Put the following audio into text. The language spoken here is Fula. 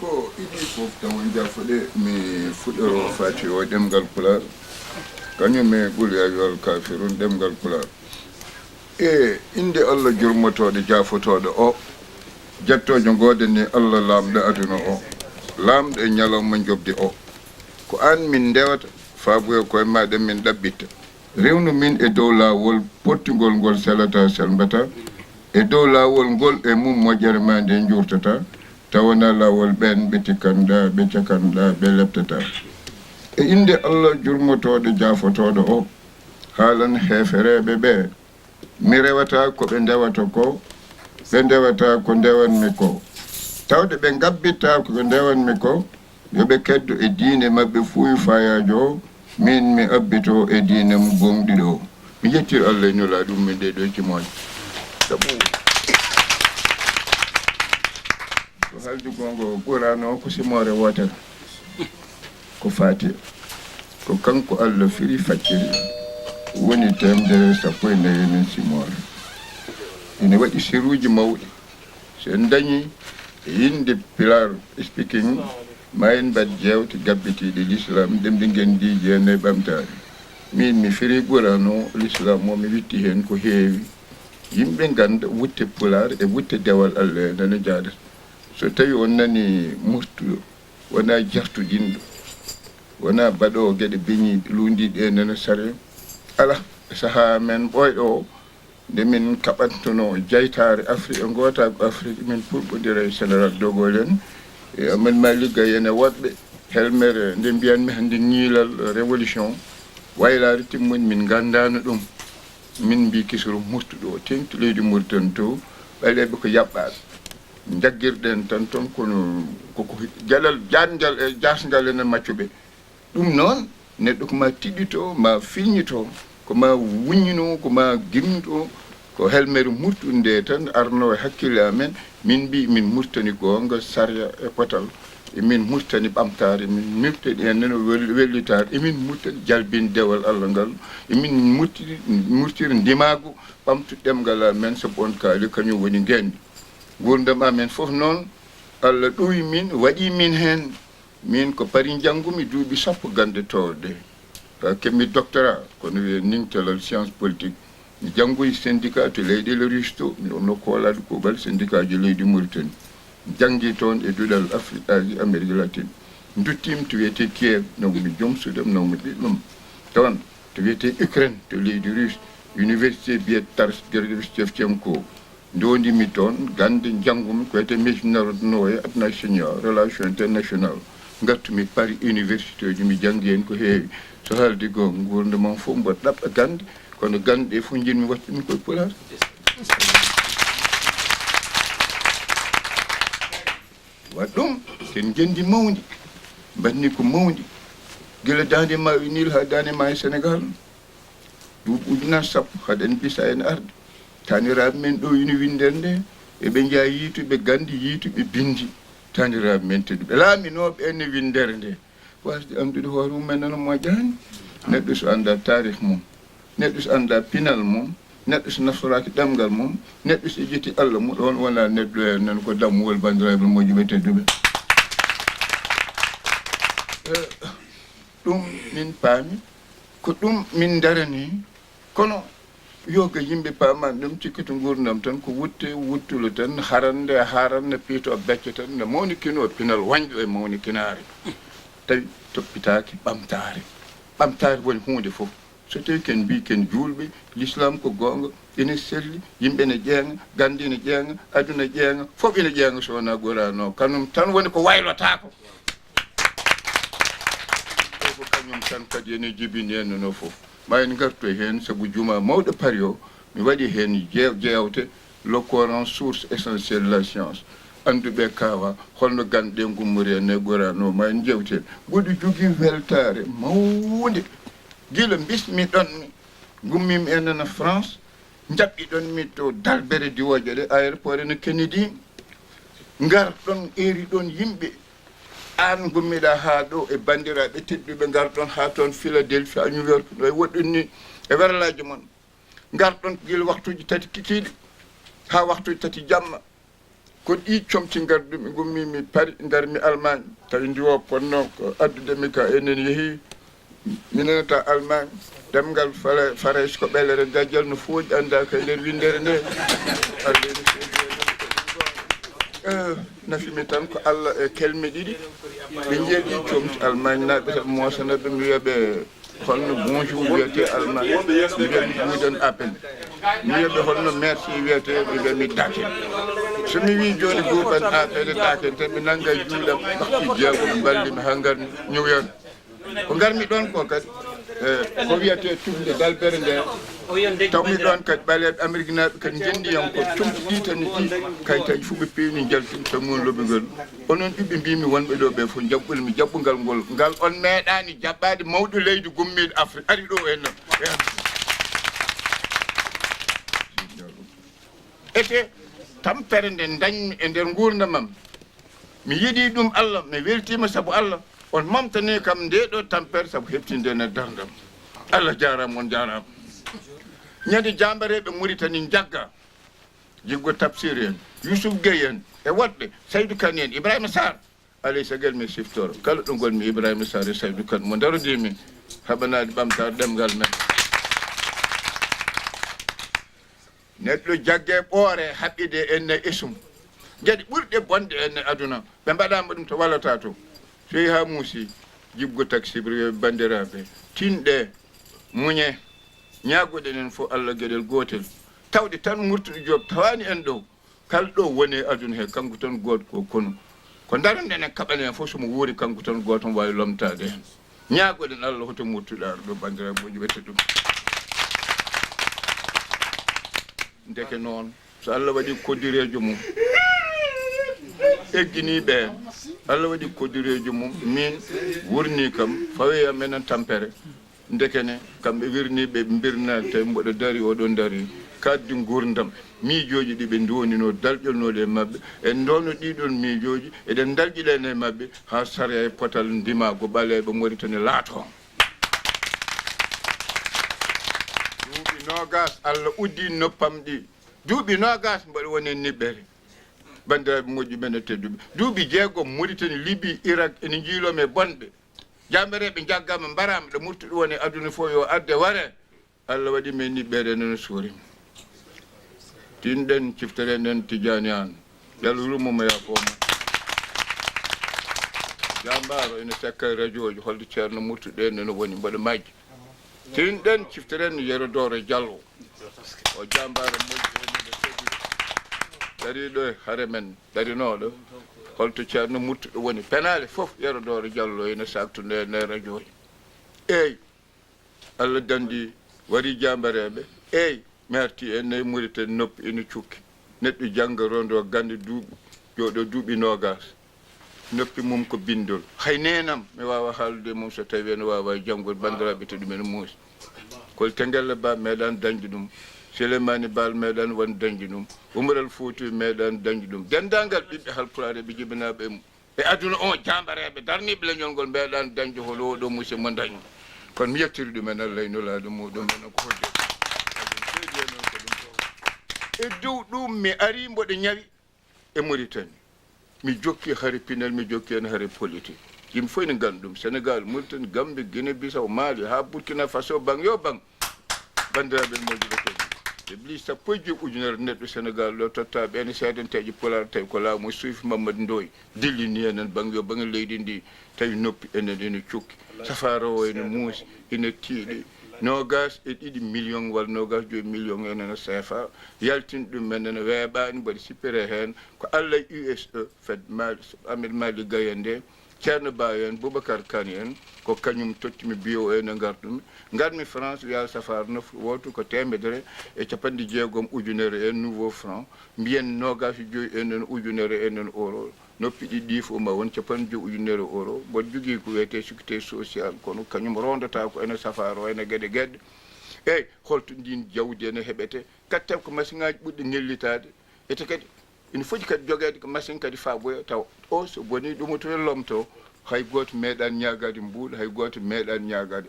ko idi fof tawon jafuɗe mi fuɗɗoro fati o ɗemgal pular kañum mi ɓuri ayol kafirun ɗemgal pular e inde allah jurmotoɗo jafotoɗo o jettojo gode ni allah lamɗo aduna o lamɗo e ñalawma jobdi o ko an min ndewata faabuyo koye maɗen min ɗaɓɓitta rewnu min e dow lawol pottigol ngol selata selbata e dow lawol ngol e mum moƴƴere ma nde jurtata tawana lawol ɓen ɓe tikkanda ɓe cakanda ɓe leptata e inde allah jurmotoɗo jafotoɗo o haalan heefereɓe ɓe mi rewata ko ɓe ndewata ko ɓe ndewata ko ndewanmi ko tawde ɓe gabbitta ko ɓe ndewanmi ko yoɓe keddo e diine mabɓe fuuyi fayajo o min mi abbito e diine mo gonɗiɗo mi yettir allah e ñola ɗum min nde ɗo cimoje sabu ko haldi gongo ɓurano ko simore wotere ko fati ko kanko allah firi facciri woni temdere sappo e nayyi simore ina waɗi siruji mawɗi so en dañi e yinde pilar speaking ma en mbad jewte gabbitiɗe l'islam ɗemɗe gendi jeene ɓamtare min mi firi ɓurano l'islam o mi witti hen ko heewi yimɓe ganda wutte pular e wutte dewal allah e nana jadata so tawi on nani murtuɗo wona jartuɗinɗo wona baɗowo gueɗe beñiɗe lundiɗe e nana sare ala saaha men ɓoyɗo o nde min kaɓantono jaytare afrique gota ko afrique min purɓodira e général dogol en e amen ma ligga ene woɗɓe helmere nde mbiyanmi hande ñiilal révolution waylare timmoni min gandano ɗum min mbi kisoro murtuɗo tengti leydi murtan to ɓaleɓe ko yaɓɓaɓe jaggirɗen tan toon kono koko jalal janjal e jasgal ene maccuɓe ɗum noon neɗɗo ko ma tiɗɗito ma filñito ko ma wuññino ko ma gimnito ko helmere murtude nde tan arno e hakkille amen min mbi min murtani gonga saria e potal emin murtani ɓamtare min murtani enen wellitare emin murtani jalbin dewal allah ngal emin murtiri ndimago ɓamtu ɗemgal amen sabu on kaali kañum woni ngendi gurdam amen foof noon allah ɗowi min waɗi min hen min ko pari janggumi duuɓi sappo gande towɗe ha kemmi doctorat kono wiye ningstalal science politique mi janngoyi syndicat to leyɗele russe to mi onno koolaɗo kuuɓal syndicat ji leydi Mauritanie mi janngi toon e duɗal afrique asie amérique latine duttima to wiyete Kiev nawmi joom sudam nawmi ɓiɗɗum toon to wiyete Ukraine to leydi russe université biyet Taras Shevchenko ndondimi toon gande janggumi ko wiyete международное отношения relation international gattumi Paris université ji mi janngi hen ko heewi so haaldi gonga gurdamam fof mboɗo ɗaɓɓa gande kono gande ɗe fof jinmi wattumi koye pular wat ɗum ken gendi mawdi mbanni ko mawdi guila dande ma nil ha dande ma e sénégal duuɓi ujunnaje sappo haɗen bisa en arde taniraɓe men ɗo ina windere nde eɓe jaa yiituɓe gandi yiituɓe bindi taniraɓe men tedduɓe laaminoɓe enne windere nde wasde andude hoore mumen nana moƴƴani neɗɗo so anda tarih mum neɗɗo so anda pinal mum neɗɗo so naftoraki ɗemgal mum neɗɗo so jetti allah mum ɗon wona neɗɗo e nan ko dammuwol bandiraɓe moƴƴuɓe tedduɓe ɗum min paami ko ɗum min darani kono yoga yimɓe paamani ɗum cikki to gurdam tan ko wuttulo tan haranne piito becce tan ne mawnikino pinal wañƴo e mawnikinare tawi toppitaki ɓamtare woni hunde fof so tawi ken mbi ken julɓe l'islam ko gonga ene selli yimɓe ne ƴeeŋa gande ne ƴeeŋa aduna ƴeeŋa fof ene ƴeeŋa so wona gorano kanum tan woni ko waylotako ko kañum tan kadi ene jibini en no fof ma en garto hen saabu juma mawɗo paari o mi waɗi hen jewte le Coran source essentielle de la science anduɓe kawa holno ganɗe gummori en e gorano ma en jewten woɗi jogui weltare mawde guila bismiɗonmi gummimi enen France jaɓɓiɗonmi to dalbere diwoje ɗe aéroport ene Kennedy garɗon eri ɗon yimɓe an gummiɗa ha ɗo e bandiraɓe tedduɓe garɗon ha toon Philadelphie a New York ɗo e woɗɗonni e werlaji mon garɗon guila waktuji tati kikiɗe ha waktuji tati jamma ko ɗi comti gardumi gummi mi pari darmi Allemagne tawi ndiwo ponno ko addudemi ka enen yeehi minenata Allemagne demgal farais ko ɓellere dajjal no fooji anda ka nder windere nde nafimi tan ko Allah e kelme ɗiɗi ɓe jeeɗi comti Allemagne naɓe taɓe mosanaɓe mi wiyaɓe holno bonjour wiyete Allemagne mi wiyami juudan appel mi wiyaɓe holno merci wiyete mi wiyami daken so mi wi joni guuɓan appel daken tan mi nangga juuɗam bakki jeego mi ballimi ha garmi ñowoyon ko garmi ɗon ko kadi ko wiyete tufde dalbere nde tawmi ɗon kadi ɓaleɓe Amérique naɓe kadi jendiyan ko tumti ɗi tani ɗi kayitaji fuu ɓe pewni jaltumi tammon lobigol onon ɓiɓɓe mbimi wonɓe ɗo ɓe fof jaɓɓolmi jaɓɓugal ngol ngal on meeɗani jaɓɓade mawɗo leydi gummiɗo Afrique ari ɗo en ete tampere nde dañmi e nder gurdamam mi yiiɗi ɗum Allah mi weltima saabu Allah on mamtani kam nde ɗo tampere saabu heftinde e dardam Allah jarama on jarama ñande jambareɓe Mauritanie jagga jiggo Tafsir en Youssouf Gueye en e woɗɓe Saydou Kane en Ibrahima Sarr alay sagal mi siftoro kala ɗo gonmi Ibrahima Sarr e Saydou Kane mo darodimi haɓanade ɓamtare ɗemgal men neɗɗo jagge ɓoore haɓɓide enne isum gueɗe ɓurɗe bonde enne aduna ɓe mbaɗama ɗum to wallata to so yeehi ha muusi jibgo taxibri bandiraɓe tinɗe muñe ñagoɗen en fof Allah gueɗel gotel tawde tan Murtuɗo Joob tawani en ɗo kala ɗo woni aduna he kanko tan goto ko kono ko daroɗen e kaɓane en fof somo wuuri kanko tan goto wawi lomtade hen ñagoɗen Allah hoto Murtuɗo ar ɗo bandiraɓeji wette ɗum ndeke noon so Allah waɗi koddirejo mum egginiɓe Allah waɗi koddirejo mum min wurni kam fawi amenen tampere ndekene kamɓe wirniɓe ɓe birnade tawi mboɗo dari oɗon dari kaddi gurdam miijoji ɗi ɓe donino dalƴolnoɗe e mabɓe en dolno ɗiɗon miijoji eɗen dalƴiɗen e mabɓe ha saria e potal ndimago ɓaleɓe Mauritanie laato duuɓi nogas Allah uddi noppam ɗi duuɓi nogas mboɗo woni e niɓɓere bandiraɓe moƴƴi men e tedduɓe duuɓi jeegom Mauritanie Libye Irak ene jiilomi e bonɓe jambereɓe jaggama mbarama ɗo Murtuɗo woni aduna fof yo adde ware Allah waɗi men niɓɓere nono suurima tinɗen ciftere nden Tidiani an yalla rummomo yaafoma jambaro ene sekka radio ji holde ceerno Murtuɗo en no woni mboɗo majji tinɗen ciftere en Yerodoro Diallo o jambaro moƴƴi ene dariɗo e haare men darinoɗo holto ceerno Murtuɗo woni penale fof Yerodoro Diallo ene saktude e nder radio ji eyyi Allah dandi wari jambareɓe eyyi mi arti en nayi Mauritanie noppi ene cukki neɗɗo jangga rondo gande duuɓi joɗo duuɓi nogas noppi mum ko bindol hay nenam mi wawa haaldude mum so tawi ene wawa janggode bandiraɓe to ɗumen muusi kol Tengelle Ba meeɗan dañde ɗum Souleymani Baal meeɗan won dañde ɗum Umaral Fouti meeɗan dañde ɗum dendagal ɓiɓɓe Halpulaar ɓe jibinaɓe mum e aduna o jambareɓe darniɓe leñol ngol meeɗan dañde holo oɗo musidɗo mo dañi kono mi yettiri ɗumen Allah e nulaɗo muɗum enen ko hodde e dow ɗum mi ari mboɗo ñawi e Mauritanie mi jokki haare pinal mi jokki hen haare politique yimɓe fof ene ganda ɗum Sénégal Mauritanie Gambie Guinée Bissau Mali ha Burkina Faso bang yo bang bandiraɓe moƴƴi ɓe kadi ɓe sappo e joyi ujunere neɗɗo Sénégal ɗo totta ɓene seedanteji Pulaar tawi ko laamu suufi Mammadu Ndoye dillini enen bang yo bang leydi ndi tawi noppi enen ene cukki safara o ene muusi ene tiiɗi nogas e ɗiɗi million walla nogas joyi million enen CFA yaltin ɗum men ene weeɓani mbaɗa sippire hen ko Allah USE fed Amed Mali Gaye nde ceerno Ba en Boubacar Kane en ko kañum tottimi bio ene garmi France wiya safar nof woto ko temedere e capanɗe jeegom ujunere en nouveau franc mbiyen nogas joyi enen ujunere enen euro noppi ɗiɗi fof ma won capanɗe joyi ujunere euro mboɗo jogui ko wiyete sécurité social kono kañum rondata ko ene safar o ene gueɗe gueɗɗe eyyi holto ndin jawdi ene heɓete kadi taw ko machine ngaji ɓuɗɗi ñellitade ete kadi ina foti kadi joguede ko machine kadi faboya taw o so boni ɗum to lomto hay goto meeɗan ñagade mbuuɗ hay goto meeɗan ñagade